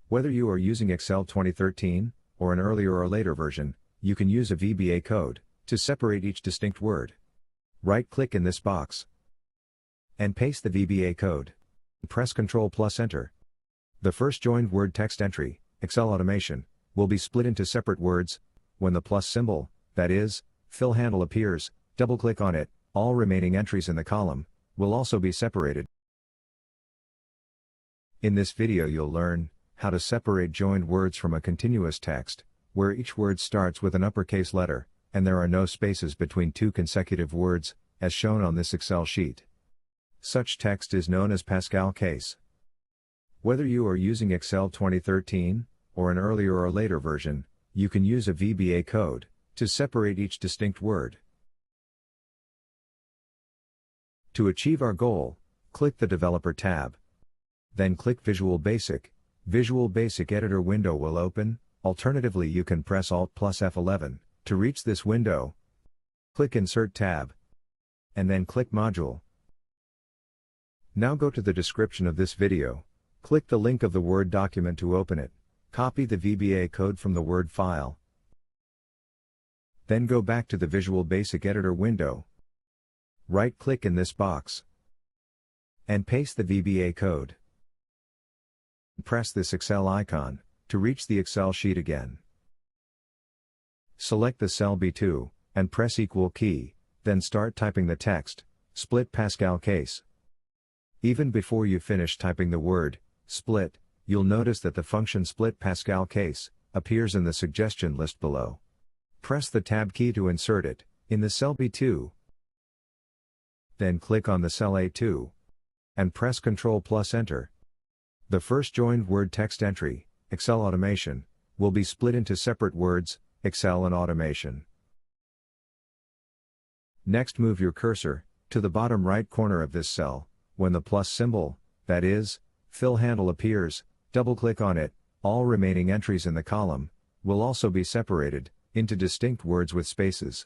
Whether you are using Excel 2013, or an earlier or later version, you can use a VBA code to separate each distinct word. Right-click in this box and paste the VBA code. Press Ctrl+Enter. The first joined word text entry, Excel automation, will be split into separate words. When the plus symbol, that is, fill handle appears, double-click on it. All remaining entries in the column will also be separated. In this video you'll learn how to separate joined words from a continuous text, where each word starts with an uppercase letter, and there are no spaces between two consecutive words, as shown on this Excel sheet. Such text is known as PascalCase. Whether you are using Excel 2013, or an earlier or later version, you can use a VBA code to separate each distinct word. To achieve our goal, click the Developer tab. Then click Visual Basic. Visual Basic Editor window will open. Alternatively, you can press Alt plus F11 to reach this window. Click Insert tab, and then click Module. Now go to the description of this video. Click the link of the Word document to open it. Copy the VBA code from the Word file. Then go back to the Visual Basic Editor window. Right-click in this box and paste the VBA code. Press this Excel icon to reach the Excel sheet again. Select the cell B2 and press equal key, then start typing the text, split PascalCase. Even before you finish typing the word split, you'll notice that the function split PascalCase appears in the suggestion list below. Press the Tab key to insert it in the cell B2. Then click on the cell A2 and press Ctrl+Enter. The first joined word text entry, Excel automation, will be split into separate words, Excel and automation. Next, move your cursor to the bottom right corner of this cell. When the plus symbol, that is, fill handle appears, double-click on it. All remaining entries in the column will also be separated into distinct words with spaces.